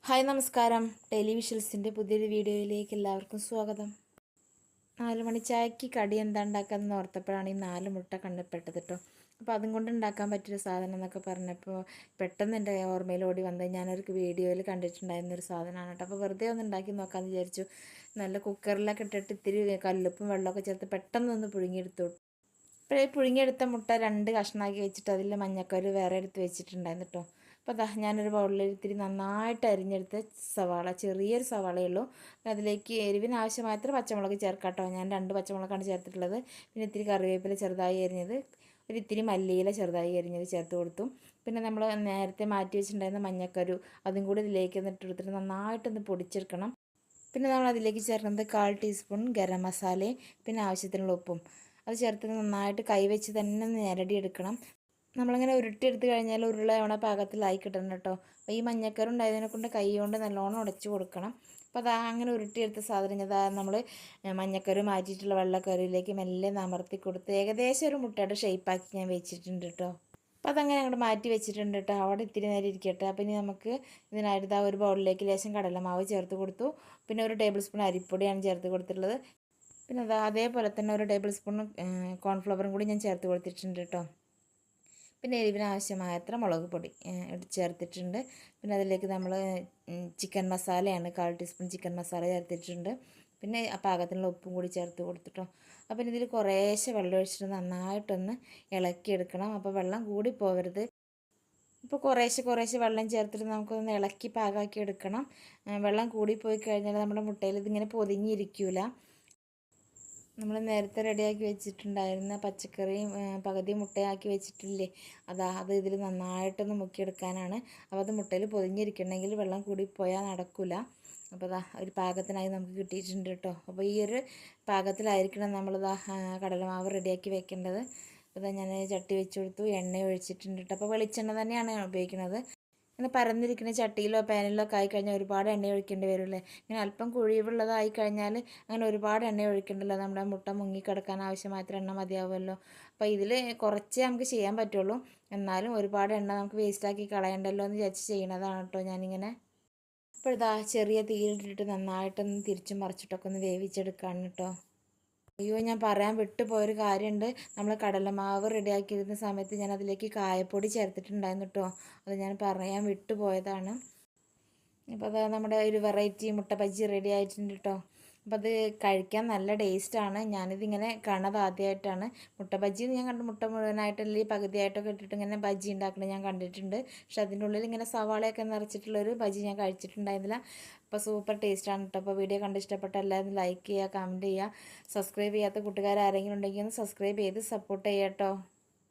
Hi നമസ്കാരം. Daily വിഷ്വൽസിൻ്റെ പുതിയൊരു വീഡിയോയിലേക്ക് എല്ലാവർക്കും സ്വാഗതം. 4 മണി ചായക്ക് കടി എന്താ ഉണ്ടാക്കാമെന്ന് ഓർത്തപ്പോഴാണ് ഈ 4 മുട്ട കണ്ടപ്പെട്ടത് കേട്ടോ. അപ്പോൾ അതും കൊണ്ട് ഉണ്ടാക്കാൻ പറ്റിയൊരു സാധനം എന്നൊക്കെ പറഞ്ഞപ്പോൾ പെട്ടെന്ന് എൻ്റെ ഓർമ്മയിൽ ഓടി വന്നത് ഞാനൊരു വീഡിയോയിൽ കണ്ടിട്ടുണ്ടായിരുന്നൊരു സാധനമാണ് കേട്ടോ. അപ്പോൾ വെറുതെ ഒന്ന് ഉണ്ടാക്കി നോക്കാമെന്ന് വിചാരിച്ചു. നല്ല കുക്കറിലൊക്കെ ഇട്ടിട്ട് ഇത്തിരി കല്ലുപ്പും വെള്ളമൊക്കെ ചേർത്ത് പെട്ടെന്നൊന്ന് പുഴുങ്ങിയെടുത്തു. അപ്പോൾ ഈ പുഴുങ്ങിയെടുത്ത മുട്ട 2 കഷ്ണമാക്കി വെച്ചിട്ട് അതിൽ മഞ്ഞക്കരു വേറെ എടുത്ത് വെച്ചിട്ടുണ്ടായിരുന്നു കേട്ടോ. അപ്പോൾ അതാ ഞാനൊരു ബൗളിൽ ഇത്തിരി നന്നായിട്ട് അരിഞ്ഞെടുത്ത സവാള, ചെറിയൊരു സവാളയേ ഉള്ളൂ. അതിലേക്ക് എരിവിന് ആവശ്യമായത്ര പച്ചമുളക് ചേർക്കാം കേട്ടോ. ഞാൻ 2 പച്ചമുളകാണ് ചേർത്തിട്ടുള്ളത്. പിന്നെ ഇത്തിരി കറിവേപ്പില ചെറുതായി അരിഞ്ഞത്, ഇത്തിരി മല്ലിയില ചെറുതായി അരിഞ്ഞത് ചേർത്ത് കൊടുത്തു. പിന്നെ നമ്മൾ നേരത്തെ മാറ്റി വെച്ചിട്ടുണ്ടായിരുന്ന മഞ്ഞക്കരു അതും കൂടി ഇതിലേക്ക് ഇട്ട് കൊടുത്തിട്ട് നന്നായിട്ടൊന്ന് പൊടിച്ചെടുക്കണം. പിന്നെ നമ്മൾ അതിലേക്ക് ചേർക്കുന്നത് 1/4 ടീസ്പൂൺ ഗരം മസാലയും പിന്നെ ആവശ്യത്തിനുള്ള ഉപ്പും അത് ചേർത്ത് നന്നായിട്ട് കൈവച്ച് തന്നെ ഞെരടിയെടുക്കണം. നമ്മളിങ്ങനെ ഉരുട്ടിയെടുത്ത് കഴിഞ്ഞാൽ ഉരുളയാവണ പാകത്തിലായി കിട്ടണം കേട്ടോ. അപ്പോൾ ഈ മഞ്ഞക്കറി ഉണ്ടായതിനെ കൊണ്ട് കൈ കൊണ്ട് നല്ലോണം ഉടച്ച് കൊടുക്കണം. അപ്പോൾ അതാ അങ്ങനെ ഉരുട്ടിയെടുത്ത സാധനം അതാ നമ്മൾ മഞ്ഞക്കറി മാറ്റിയിട്ടുള്ള വെള്ളക്കറിയിലേക്ക് മെല്ലെ അമർത്തി കൊടുത്ത് ഏകദേശം ഒരു മുട്ടയുടെ ഷേപ്പാക്കി ഞാൻ വെച്ചിട്ടുണ്ട് കേട്ടോ. അപ്പോൾ അതങ്ങനെ അങ്ങോട്ട് മാറ്റി വെച്ചിട്ടുണ്ട് കേട്ടോ. അവിടെ ഇത്തിരി നേരം ഇരിക്കട്ടെ. അപ്പോൾ ഇനി നമുക്ക് ഇതിനായിട്ട് ഒരു ബൗളിലേക്ക് ലേശം കടലമാവ് ചേർത്ത് കൊടുത്തു. പിന്നെ ഒരു ടേബിൾ സ്പൂൺ അരിപ്പൊടിയാണ് ചേർത്ത് കൊടുത്തിട്ടുള്ളത്. പിന്നെ അതേപോലെ തന്നെ ഒരു ടേബിൾ സ്പൂൺ കോൺഫ്ലവറും കൂടി ഞാൻ ചേർത്ത് കൊടുത്തിട്ടുണ്ട് കേട്ടോ. പിന്നെ എരിവിന് ആവശ്യമായത്ര മുളക് പൊടി ചേർത്തിട്ടുണ്ട്. പിന്നെ അതിലേക്ക് നമ്മൾ ചിക്കൻ മസാലയാണ് 1/4 ടീസ്പൂൺ ചിക്കൻ മസാല ചേർത്തിട്ടുണ്ട്. പിന്നെ പാകത്തിനുള്ള ഉപ്പും കൂടി ചേർത്ത് കൊടുത്തിട്ടോ. അപ്പോൾ ഇതിൽ കുറേശ്ശെ വെള്ളം ഒഴിച്ചിട്ട് നന്നായിട്ടൊന്ന് ഇളക്കിയെടുക്കണം. അപ്പോൾ വെള്ളം കൂടി പോകരുത്. ഇപ്പോൾ കുറേശ്ശെ വെള്ളം ചേർത്തിട്ട് നമുക്കൊന്ന് ഇളക്കി പാകമാക്കി എടുക്കണം. വെള്ളം കൂടിപ്പോയി കഴിഞ്ഞാൽ നമ്മുടെ മുട്ടയിൽ ഇതിങ്ങനെ പൊതിഞ്ഞിരിക്കില്ല. നമ്മൾ നേരത്തെ റെഡിയാക്കി വെച്ചിട്ടുണ്ടായിരുന്ന പച്ചക്കറിയും പകുതി മുട്ടയാക്കി വെച്ചിട്ടില്ലേ, അത് ഇതിൽ നന്നായിട്ടൊന്ന് മുക്കിയെടുക്കാനാണ്. അപ്പോൾ അത് മുട്ടയിൽ പൊതിഞ്ഞിരിക്കണമെങ്കിൽ വെള്ളം കൂടിപ്പോയാൽ നടക്കില്ല. അപ്പോൾ ഒരു പാകത്തിനായി നമുക്ക് കിട്ടിയിട്ടുണ്ട് കേട്ടോ. അപ്പോൾ ഈ ഒരു പാകത്തിലായിരിക്കണം നമ്മളിതാ കടലമാവ് റെഡിയാക്കി വെക്കേണ്ടത്. അപ്പോൾ ഞാൻ ചട്ടി വെച്ച് കൊടുത്തു, എണ്ണ ഒഴിച്ചിട്ടുണ്ട് കേട്ടോ. അപ്പോൾ വെളിച്ചെണ്ണ തന്നെയാണ് ഉപയോഗിക്കുന്നത്. ഇങ്ങനെ പരന്നിരിക്കുന്ന ചട്ടിയിലോ പാനിലോ ഒക്കെ ആയിക്കഴിഞ്ഞാൽ ഒരുപാട് എണ്ണ ഒഴിക്കേണ്ടി വരുമല്ലേ. ഇങ്ങനെ അല്പം കുഴിവുള്ളതായി കഴിഞ്ഞാൽ അങ്ങനെ ഒരുപാട് എണ്ണ ഒഴിക്കേണ്ടല്ലോ. നമ്മുടെ മുട്ട മുങ്ങിക്കിടക്കാൻ ആവശ്യമായത്ര എണ്ണ മതിയാവുമല്ലോ. അപ്പോൾ ഇതിൽ കുറച്ചേ നമുക്ക് ചെയ്യാൻ പറ്റുള്ളൂ. എന്നാലും ഒരുപാട് എണ്ണ നമുക്ക് വേസ്റ്റാക്കി കളയണ്ടല്ലോ എന്ന് വിചാരിച്ച് ചെയ്യണതാണ് കേട്ടോ ഞാനിങ്ങനെ. അപ്പോൾ ചെറിയ തീയിലിട്ടിട്ട് നന്നായിട്ടൊന്ന് തിരിച്ചും മറിച്ചിട്ടൊക്കെ ഒന്ന് വേവിച്ചെടുക്കാണ് കേട്ടോ. അയ്യോ, ഞാൻ പറയാൻ വിട്ടുപോയൊരു കാര്യമുണ്ട്. നമ്മൾ കടലമാവ് റെഡിയാക്കിയിരുന്ന സമയത്ത് ഞാൻ അതിലേക്ക് കായപ്പൊടി ചേർത്തിട്ടുണ്ടായിരുന്നു കേട്ടോ. അത് ഞാൻ പറയാൻ വിട്ടുപോയതാണ്. അപ്പോൾ അത് നമ്മുടെ ഒരു വെറൈറ്റി മുട്ട ബജ്ജി റെഡി ആയിട്ടുണ്ട് കേട്ടോ. അപ്പോൾ അത് കഴിക്കാൻ നല്ല ടേസ്റ്റാണ്. ഞാനിതിങ്ങനെ കാണാതെ ആദ്യമായിട്ടാണ്. മുട്ട ബജ്ജി ഞാൻ കണ്ടു, മുട്ട മുഴുവനായിട്ടല്ലെങ്കിൽ പകുതിയായിട്ടൊക്കെ ഇട്ടിട്ട് ഇങ്ങനെ ബജ്ജി ഉണ്ടാക്കുന്നത് ഞാൻ കണ്ടിട്ടുണ്ട്. പക്ഷെ അതിൻ്റെ ഉള്ളിൽ ഇങ്ങനെ സവാളയൊക്കെ നിറച്ചിട്ടുള്ളൊരു ബജ്ജി ഞാൻ കഴിച്ചിട്ടുണ്ടായിരുന്നില്ല. അപ്പോൾ സൂപ്പർ ടേസ്റ്റാണ് കേട്ടോ. അപ്പോൾ വീഡിയോ കണ്ട് ഇഷ്ടപ്പെട്ട എല്ലാവരും ലൈക്ക് ചെയ്യുക, കമൻറ്റ് ചെയ്യുക. സബ്സ്ക്രൈബ് ചെയ്യാത്ത കൂട്ടുകാർ ആരെങ്കിലും ഉണ്ടെങ്കിൽ ഒന്ന് സബ്സ്ക്രൈബ് ചെയ്ത് സപ്പോർട്ട് ചെയ്യാം കേട്ടോ.